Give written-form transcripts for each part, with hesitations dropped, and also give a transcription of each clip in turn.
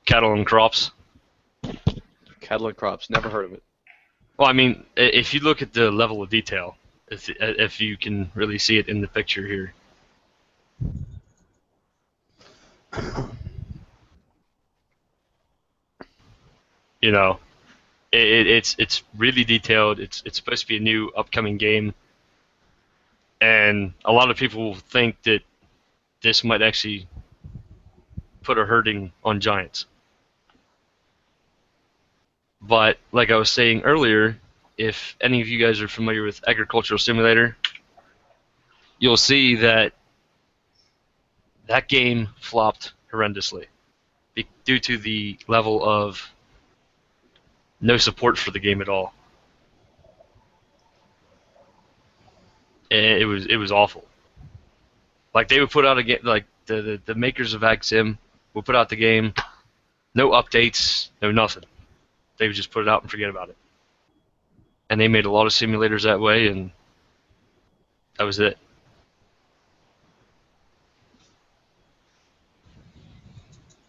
Cattle and crops. Cattle and crops. Never heard of it. Well, I mean, if you look at the level of detail, if you can really see it in the picture here. You know, it's really detailed. It's supposed to be a new upcoming game, and a lot of people think that this might actually put a hurting on giants. But like I was saying earlier, if any of you guys are familiar with Agricultural Simulator, you'll see that that game flopped horrendously due to the level of no support for the game at all. It was awful. Like they would put out a game, like the makers of Ag Sim would put out the game, no updates, no nothing. They would just put it out and forget about it. And they made a lot of simulators that way, and that was it.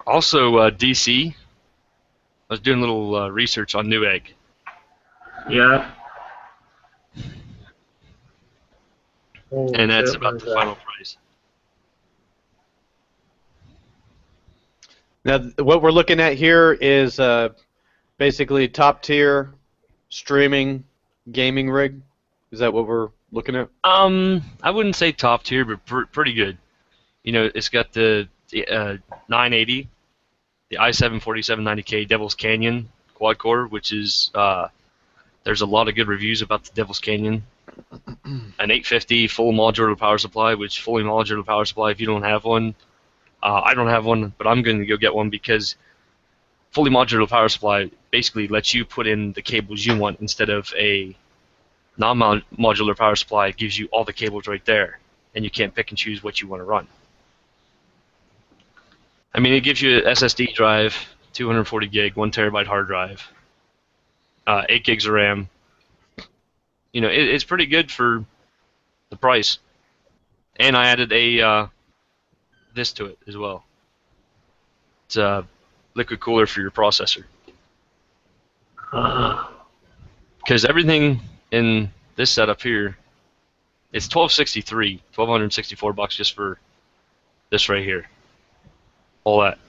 Also, DC, I was doing a little research on Newegg. Yeah. And that's about the final price. Now, what we're looking at here is basically top tier streaming gaming rig. Is that what we're looking at? I wouldn't say top tier, but pretty good. You know, it's got the 980, the i7 4790K Devil's Canyon quad core, which is there's a lot of good reviews about the Devil's Canyon. An 850 full modular power supply, which fully modular power supply. If you don't have one, I don't have one, but I'm going to go get one because fully modular power supply basically lets you put in the cables you want instead of a non-modular power supply. It gives you all the cables right there, and you can't pick and choose what you want to run. I mean, it gives you an SSD drive, 240 gig, 1 terabyte hard drive, 8 gigs of RAM. You know, it's pretty good for the price. And I added this to it as well. It's a liquid cooler for your processor. Because everything in this setup here, it's $1,264 just for this right here. All that.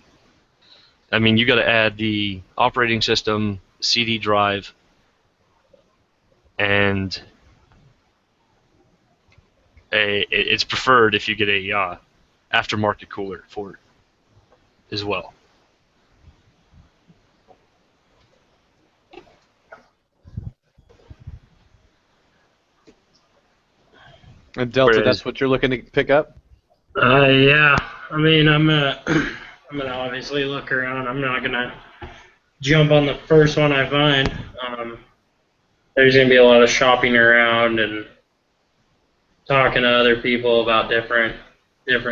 I mean, you got to add the operating system, CD drive, and it's preferred if you get a aftermarket cooler for it as well. And Delta, that's what you're looking to pick up? Yeah. I mean, I'm gonna obviously look around. I'm not gonna jump on the first one I find. There's gonna be a lot of shopping around and talking to other people about different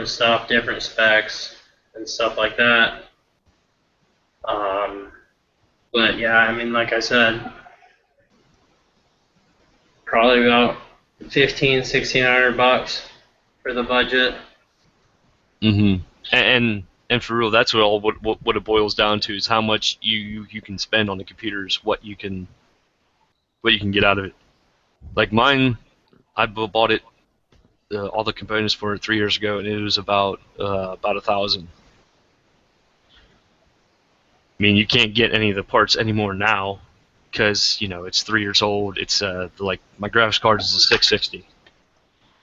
stuff, different specs, and stuff like that. But yeah, I mean, like I said, probably about $1,500-$1,600 for the budget. Mm-hmm. And for real, that's what it boils down to is how much you can spend on the computers, what you can get out of it. Like mine, I bought it, all the components for it 3 years ago, and it was about $1,000. I mean, you can't get any of the parts anymore now because, you know, it's 3 years old. It's like my graphics card is a 660,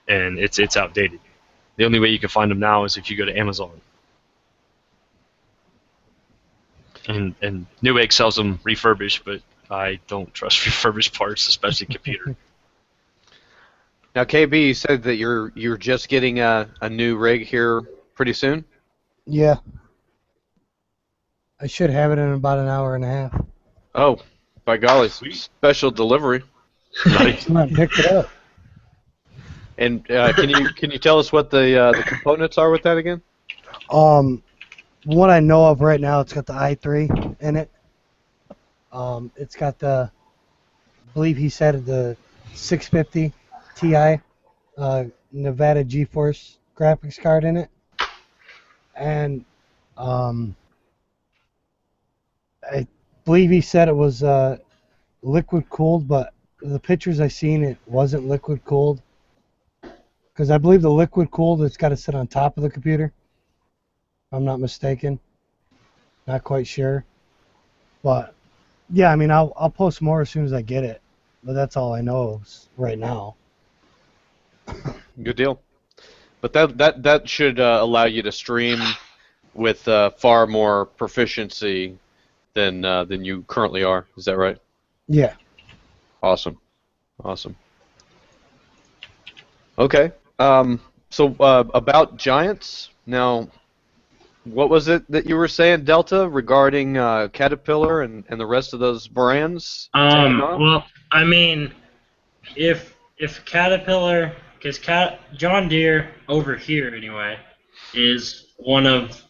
and it's outdated. The only way you can find them now is if you go to Amazon. And Newegg sells them refurbished, but I don't trust refurbished parts, especially computer. Now, KB, you said that you're just getting a new rig here pretty soon? Yeah. I should have it in about an hour and a half. Oh, by golly, special delivery. Nice. I picked it up. And can you tell us what the components are with that again? What I know of right now, it's got the i3 in it. It's got the, I believe he said the 650 Ti Nevada GeForce graphics card in it, and I believe he said it was liquid cooled, but the pictures I seen, it wasn't liquid cooled. Because I believe the liquid cooled, it's got to sit on top of the computer. If I'm not mistaken. Not quite sure. But yeah, I mean, I'll post more as soon as I get it. But that's all I know right now. Good deal. But that should allow you to stream with far more proficiency than you currently are. Is that right? Yeah. Awesome. Awesome. Okay. So about Giants now. What was it that you were saying, Delta, regarding Caterpillar and the rest of those brands taking off? Well, I mean, if Caterpillar, because John Deere over here anyway, is one of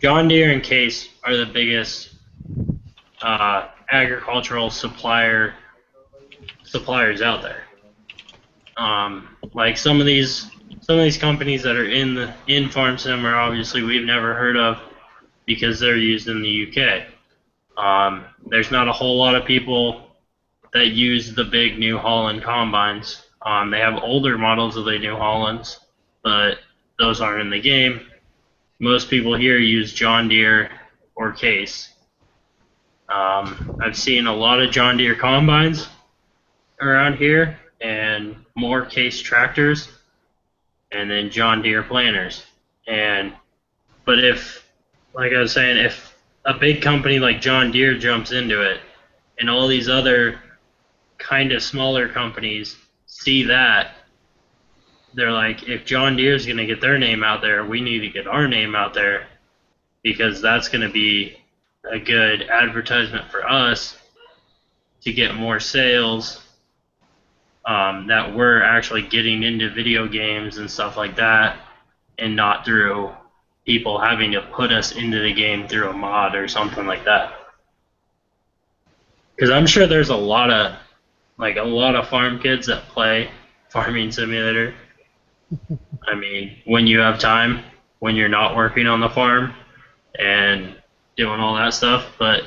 John Deere and Case are the biggest agricultural suppliers out there. Like some of these companies that are in Farm Sim are obviously we've never heard of because they're used in the UK. There's not a whole lot of people that use the big New Holland combines. They have older models of the New Hollands, but those aren't in the game. Most people here use John Deere or Case. I've seen a lot of John Deere combines around here and more Case tractors and then John Deere planters. But if, like I was saying, if a big company like John Deere jumps into it and all these other kind of smaller companies see that, they're like, if John Deere's going to get their name out there, we need to get our name out there because that's going to be a good advertisement for us to get more sales, that we're actually getting into video games and stuff like that and not through people having to put us into the game through a mod or something like that. Because I'm sure there's a lot of farm kids that play Farming Simulator. I mean, when you have time, when you're not working on the farm and doing all that stuff. But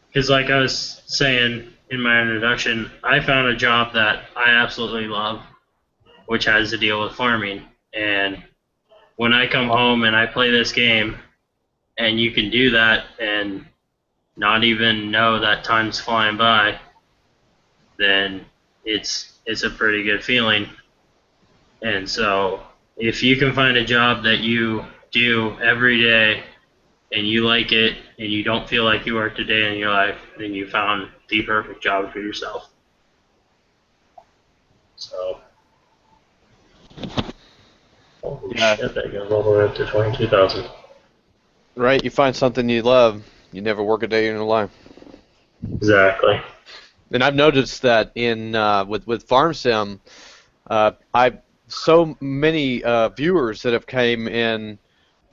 because like I was saying in my introduction, I found a job that I absolutely love, which has to deal with farming. And when I come home and I play this game, and you can do that and not even know that time's flying by, then it's a pretty good feeling. And so if you can find a job that you do every day and you like it and you don't feel like you worked a day in your life, then you found the perfect job for yourself. So, holy shit, that goes all the way up to 22,000. Right, you find something you love, you never work a day in your life. Exactly. And I've noticed that in with Farm Sim, so many viewers that have came in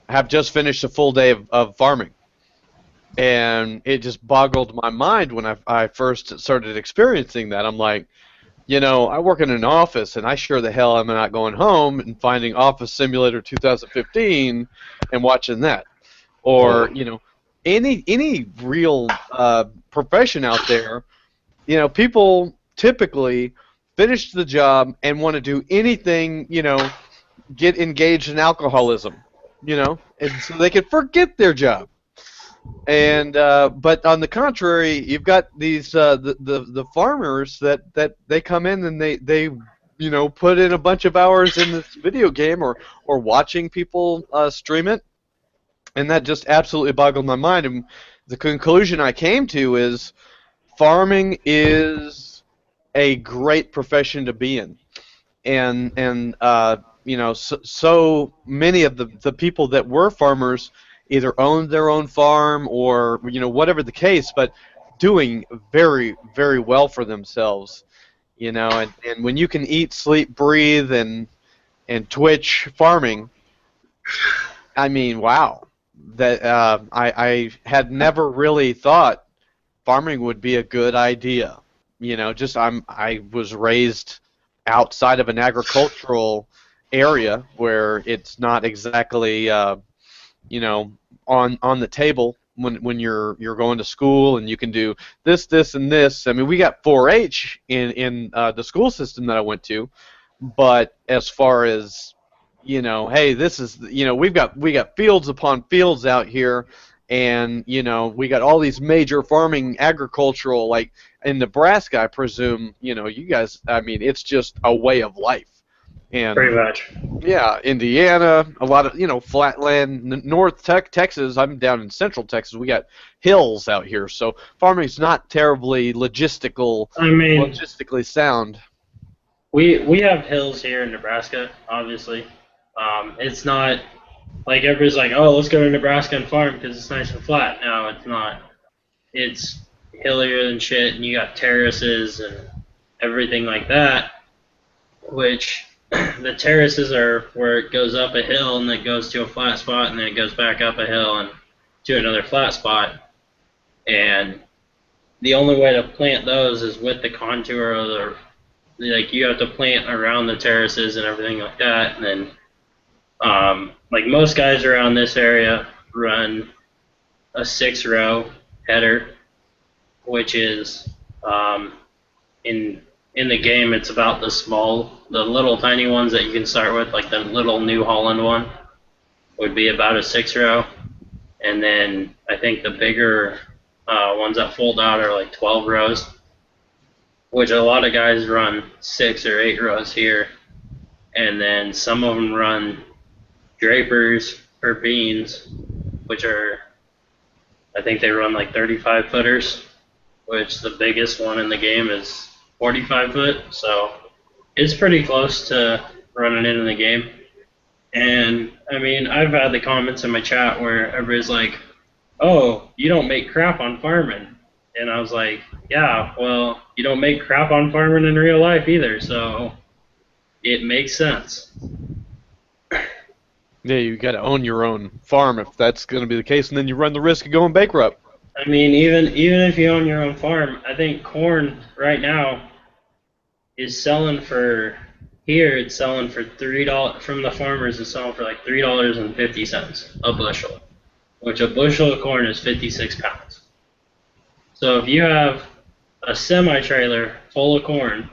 have just finished a full day of farming, and it just boggled my mind when I first started experiencing that. I'm like, I work in an office, and I sure the hell am not going home and finding Office Simulator 2015 and watching that, or any real profession out there. People typically finish the job and want to do anything, get engaged in alcoholism, and so they can forget their job. And but on the contrary, you've got these the farmers that they come in and they put in a bunch of hours in this video game or watching people stream it, and that just absolutely boggled my mind. And the conclusion I came to is farming is a great profession to be in, and so many of the people that were farmers either owned their own farm or whatever the case, but doing very, very well for themselves, and when you can eat, sleep, breathe, and twitch farming, I mean, wow, that I had never really thought farming would be a good idea. I was raised outside of an agricultural area where it's not exactly on the table when you're going to school, and you can do this, this, and this. I mean, we got 4-H in the school system that I went to, but as far as, hey, this is, we got fields upon fields out here, and we got all these major farming agricultural, like in Nebraska, I presume, you guys, I mean, it's just a way of life. And Pretty much. yeah, Indiana, a lot of, flatland, North Texas. I'm down in Central Texas. We got hills out here, so farming's not terribly logistically sound. We have hills here in Nebraska, obviously. It's not like everybody's like, oh, let's go to Nebraska and farm because it's nice and flat. No, it's not. It's hillier than shit, and you got terraces and everything like that, which the terraces are where it goes up a hill and then it goes to a flat spot and then it goes back up a hill and to another flat spot. And the only way to plant those is with the contour of like you have to plant around the terraces and everything like that. And then like most guys around this area run a 6-row header, which is in the game, it's about the little tiny ones that you can start with, like the little New Holland one would be about a 6-row, and then I think the bigger ones that fold out are like 12 rows, which a lot of guys run 6 or 8 rows here, and then some of them run drapers or beans, which are, I think they run like 35 footers, which the biggest one in the game is 45 foot, so it's pretty close to running into the game. And I mean, I've had the comments in my chat where everybody's like, oh, you don't make crap on farming. And I was like, yeah, well, you don't make crap on farming in real life either, so it makes sense. Yeah, you got to own your own farm if that's going to be the case, and then you run the risk of going bankrupt. I mean, even if you own your own farm, I think corn right now is selling for, here it's selling for $3, from the farmers it's selling for like $3.50 a bushel, which a bushel of corn is 56 pounds. So if you have a semi-trailer full of corn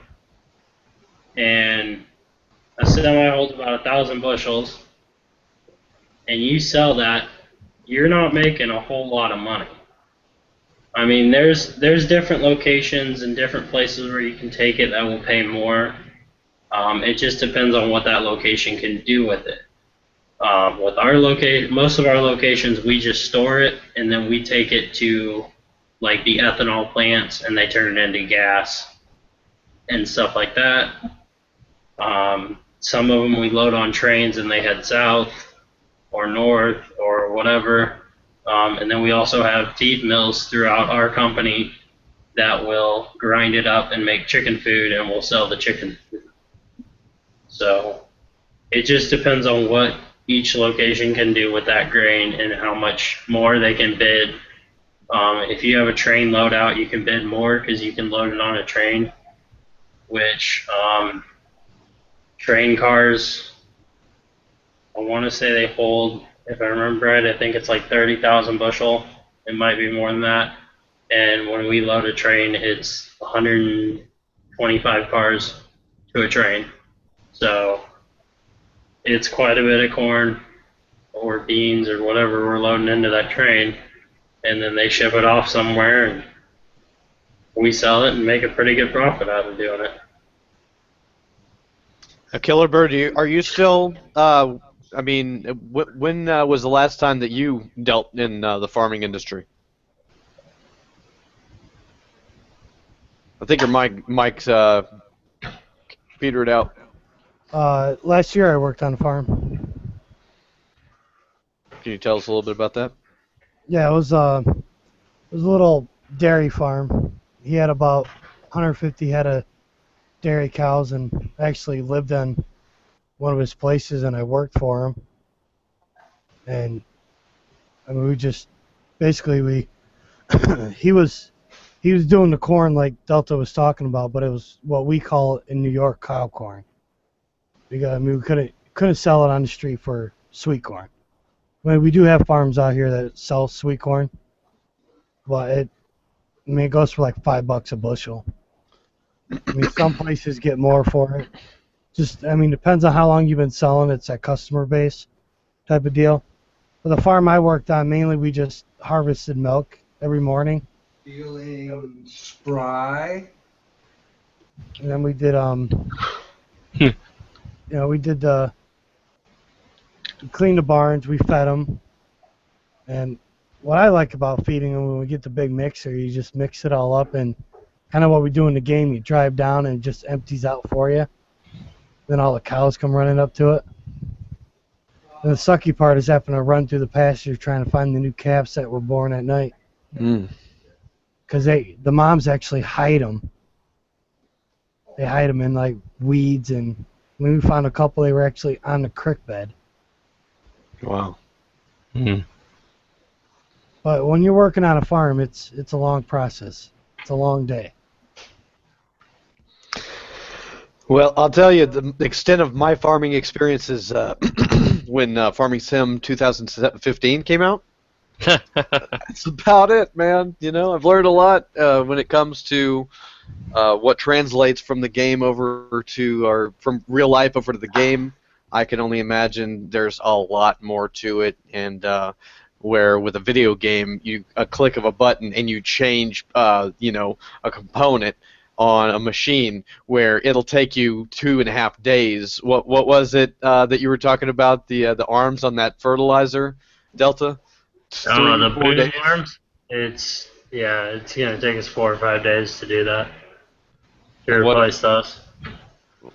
and a semi holds about 1,000 bushels and you sell that, you're not making a whole lot of money. I mean, there's different locations and different places where you can take it that will pay more. It just depends on what that location can do with it. With our most of our locations, we just store it and then we take it to like the ethanol plants and they turn it into gas and stuff like that. Some of them we load on trains and they head south or north or whatever. And then we also have feed mills throughout our company that will grind it up and make chicken food, and we'll sell the chicken food. So it just depends on what each location can do with that grain and how much more they can bid. If you have a train loadout, you can bid more because you can load it on a train, which train cars, I want to say they hold, if I remember right, I think it's like 30,000 bushel. It might be more than that. And when we load a train, it's 125 cars to a train. So it's quite a bit of corn or beans or whatever we're loading into that train. And then they ship it off somewhere and we sell it and make a pretty good profit out of doing it. Killer Bird, are you still, I mean, when was the last time that you dealt in the farming industry? I think your mic's petered out. Last year I worked on a farm. Can you tell us a little bit about that? Yeah, it was a little dairy farm. He had about 150 head of dairy cows, and actually lived on one of his places, and I worked for him. And I mean, we just basically he was doing the corn like Delta was talking about, but it was what we call in New York cow corn. Because I mean, we couldn't sell it on the street for sweet corn. I mean, we do have farms out here that sell sweet corn, but it goes for like $5 a bushel. I mean, some places get more for it. Depends on how long you've been selling. It's that customer base type of deal. For the farm I worked on, mainly we just harvested milk every morning. Feeling spry. And then we did, we cleaned the barns, we fed them. And what I like about feeding them, when we get the big mixer, you just mix it all up, and kind of what we do in the game, you drive down and it just empties out for you. Then all the cows come running up to it. And the sucky part is having to run through the pasture trying to find the new calves that were born at night. Because the moms actually hide them. They hide them in like weeds, and when we found a couple, they were actually on the creek bed. Wow. But when you're working on a farm, it's a long process. It's a long day. Well, I'll tell you the extent of my farming experiences when Farming Sim 2015 came out. That's about it, man. You know, I've learned a lot when it comes to what translates from the game over to, or from real life over to the game. I can only imagine there's a lot more to it, and where with a video game, a click of a button and you change, a component on a machine, where it'll take you 2.5 days. What was it that you were talking about? The arms on that fertilizer, Delta? The boom arms. It's gonna take us 4 or 5 days to do that. To replace those.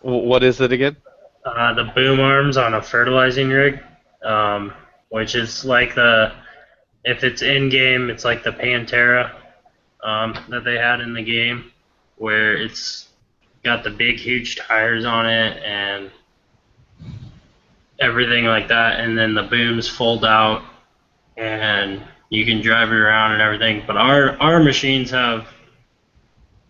What is it again? The boom arms on a fertilizing rig, which is like if it's in game, it's like the Pantera that they had in the game, where it's got the big, huge tires on it and everything like that, and then the booms fold out and you can drive it around and everything. But our machines have,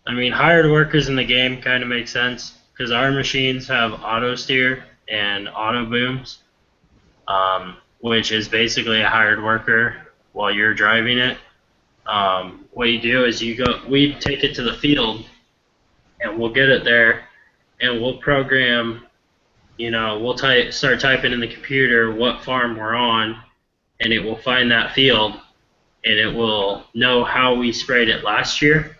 hired workers in the game kind of makes sense, because our machines have auto steer and auto booms, which is basically a hired worker while you're driving it. What you do is we take it to the field, and we'll get it there, and we'll program, we'll start typing in the computer what farm we're on, and it will find that field, and it will know how we sprayed it last year,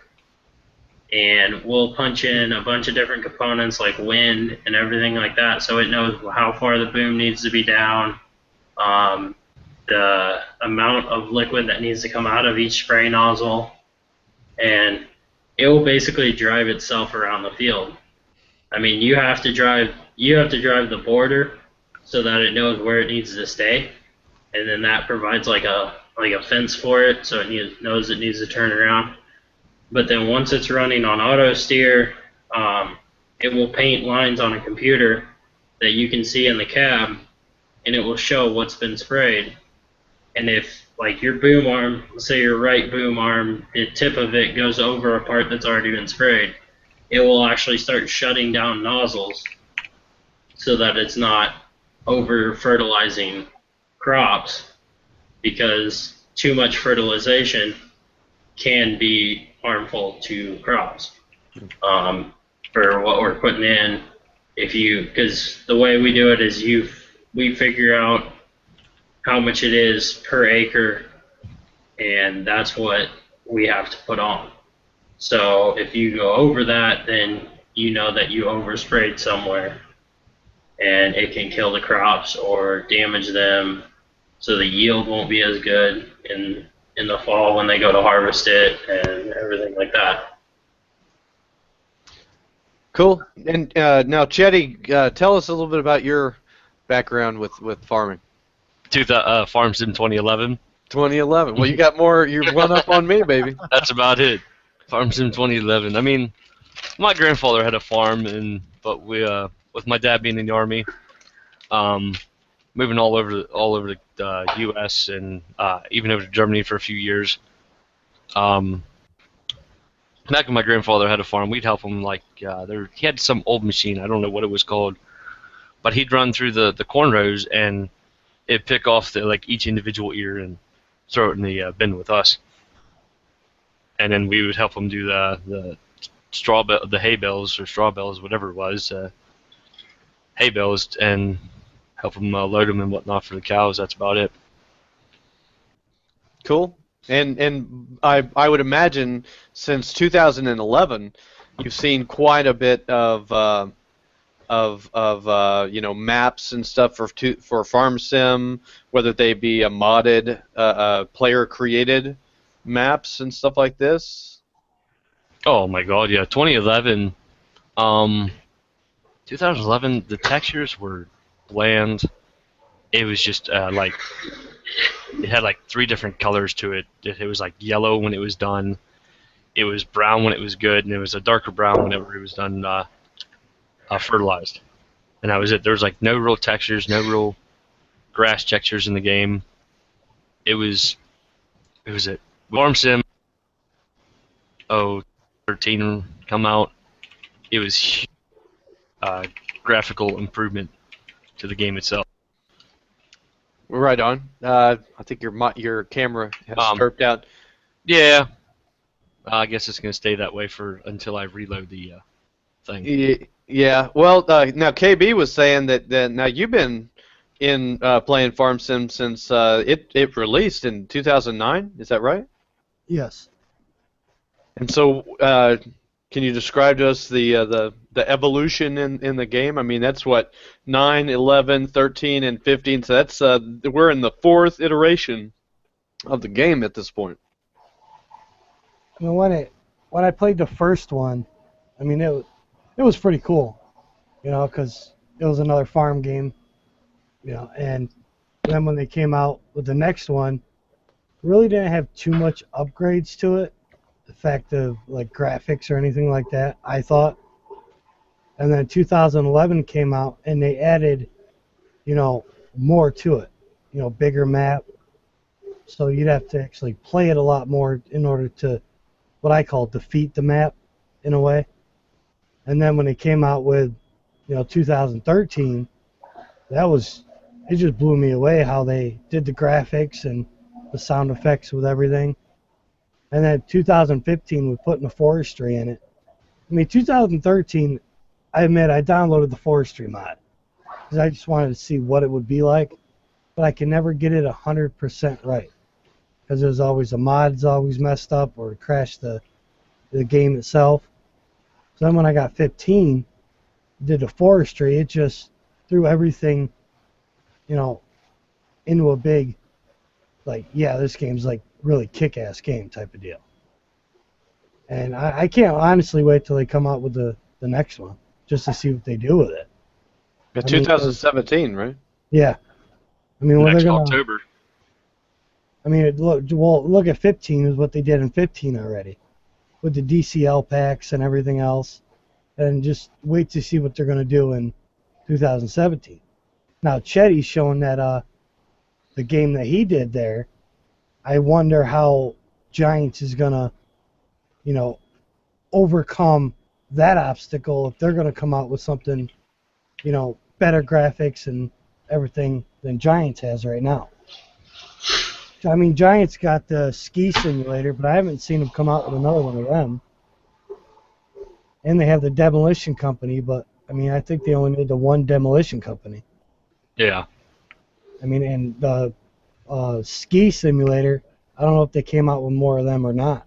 and we'll punch in a bunch of different components like wind and everything like that, so it knows how far the boom needs to be down, the amount of liquid that needs to come out of each spray nozzle, and it will basically drive itself around the field. You have to drive the border so that it knows where it needs to stay, and then that provides like a fence for it, so it knows it needs to turn around. But then once it's running on auto steer, it will paint lines on a computer that you can see in the cab, and it will show what's been sprayed. And if, like, your boom arm, let's say your right boom arm, the tip of it goes over a part that's already been sprayed, it will actually start shutting down nozzles so that it's not over fertilizing crops, because too much fertilization can be harmful to crops. For what we're putting in, because the way we do it is we figure out how much it is per acre, and that's what we have to put on. So if you go over that, then you know that you oversprayed somewhere, and it can kill the crops or damage them, so the yield won't be as good in the fall when they go to harvest it and everything like that. Cool. And now, Chetty, tell us a little bit about your background with farming. Farm Sim 2011. 2011. Well, you got more. You run up on me, baby. That's about it. Farm Sim 2011. My grandfather had a farm, but we, with my dad being in the Army, moving all over the U.S. and even over to Germany for a few years. Back when my grandfather had a farm, we'd help him. He had some old machine. I don't know what it was called, but he'd run through the corn rows and it'd pick off each individual ear and throw it in the bin with us. and then we would help them do the the hay bales or straw bales, whatever it was, hay bales, and help them load them and whatnot for the cows. That's about it. Cool. And I would imagine since 2011, you've seen quite a bit of maps and stuff for Farm Sim, whether they be a modded, player created maps and stuff like this. Oh my God, yeah, 2011. 2011, the textures were bland. It was just like it had like 3 different colors to it. It was like yellow when it was done. It was brown when it was good, and it was a darker brown whenever it was done fertilized. And that was it. There was like no real textures, no real grass textures in the game. It was it. Farm Sim 13 come out. It was graphical improvement to the game itself. Right on. I think your camera has chirped out. Yeah. I guess it's gonna stay that way until I reload the thing. Yeah. Well, now KB was saying that now you've been in playing Farm Sim since it released in 2009. Is that right? Yes. And so, can you describe to us the evolution in the game? I mean, that's what 9, 11, 13, and 15. So that's we're in the 4th iteration of the game at this point. I mean, when I played the first one, I mean it was pretty cool, because it was another farm game, and then when they came out with the next one, really didn't have too much upgrades to it, the fact of like graphics or anything like that, I thought. And then 2011 came out and they added, more to it, bigger map, so you'd have to actually play it a lot more in order to, what I call, defeat the map in a way. And then when it came out with 2013, it just blew me away how they did the graphics and the sound effects with everything. And then 2015 with putting the forestry in it. I mean, 2013, I admit I downloaded the forestry mod because I just wanted to see what it would be like, but I can never get it 100% right because there's always the mod's always messed up or crashed the game itself. So then when I got 15, did the forestry, it just threw everything, into a big, like, yeah, this game's like really kick-ass game type of deal. And I can't honestly wait till they come out with the next one just to see what they do with it. 2017, right? Yeah. I mean, next October. I mean, look at 15 is what they did in 15 already, with the DCL packs and everything else, and just wait to see what they're going to do in 2017. Now, Chetty's showing that the game that he did there, I wonder how Giants is going to, overcome that obstacle if they're going to come out with something, better graphics and everything than Giants has right now. I mean, Giants got the ski simulator, but I haven't seen them come out with another one of them. And they have the demolition company, but I mean, I think they only made the one demolition company. Yeah. I mean, and the ski simulator, I don't know if they came out with more of them or not.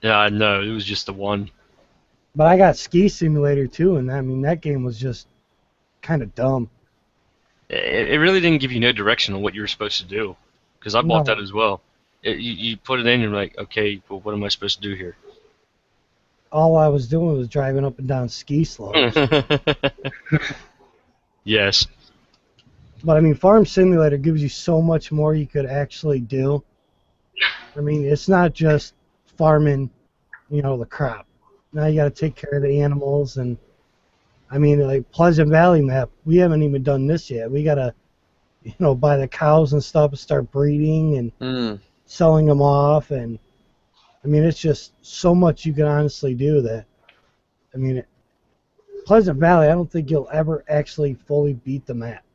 Yeah, no, it was just the one. But I got ski simulator too, and I mean, that game was just kind of dumb. It really didn't give you no direction on what you were supposed to do, because I bought that as well. You put it in, and you're like, okay, well, what am I supposed to do here? All I was doing was driving up and down ski slopes. Yes. But I mean, Farm Simulator gives you so much more you could actually do. I mean, it's not just farming, the crop. Now you got to take care of the animals, and I mean, like Pleasant Valley map, we haven't even done this yet. We got to, buy the cows and stuff and start breeding and selling them off, and I mean, it's just so much you can honestly do that. I mean, Pleasant Valley, I don't think you'll ever actually fully beat the map.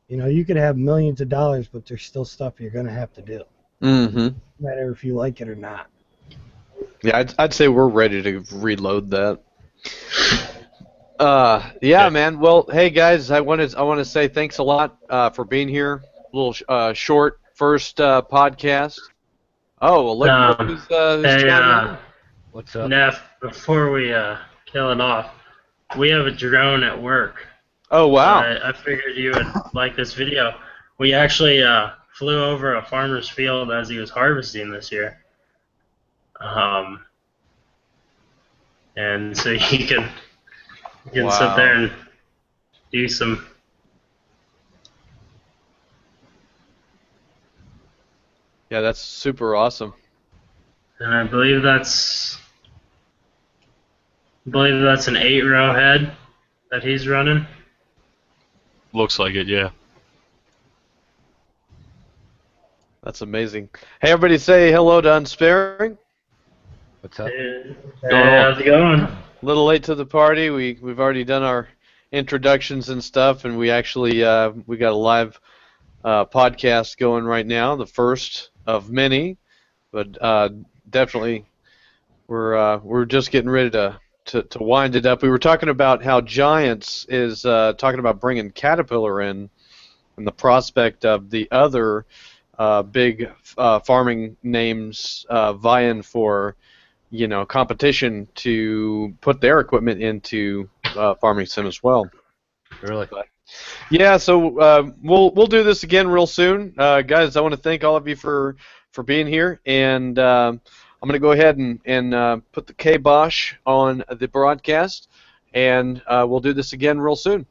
You could have millions of dollars, but there's still stuff you're going to have to do. Mm-hmm. no matter if you like it or not. Yeah, I'd say we're ready to reload that. Yeah, man. Well, hey guys, I want to say thanks a lot for being here. A little short first podcast. Oh, well, look Um, who's hey, joining in. What's up? Neff, before we kill it off, we have a drone at work. Oh, wow. I figured you would like this video. We actually flew over a farmer's field as he was harvesting this year. And so you can Wow. sit there and do some. Yeah, that's super awesome. And I believe that's an 8-row head that he's running. Looks like it, yeah. That's amazing. Hey, everybody, say hello to Unsparing. What's up? Hey, Going on? how's it going? A little late to the party. We've already done our introductions and stuff, and we actually we got a live podcast going right now, the first of many. But definitely, we're just getting ready to wind it up. We were talking about how Giants is talking about bringing Caterpillar in, and the prospect of the other big farming names vying for, competition to put their equipment into Farming Sim as well. Really? Yeah, so we'll do this again real soon, guys. I want to thank all of you for being here, and I'm going to go ahead and put the kibosh on the broadcast, and we'll do this again real soon.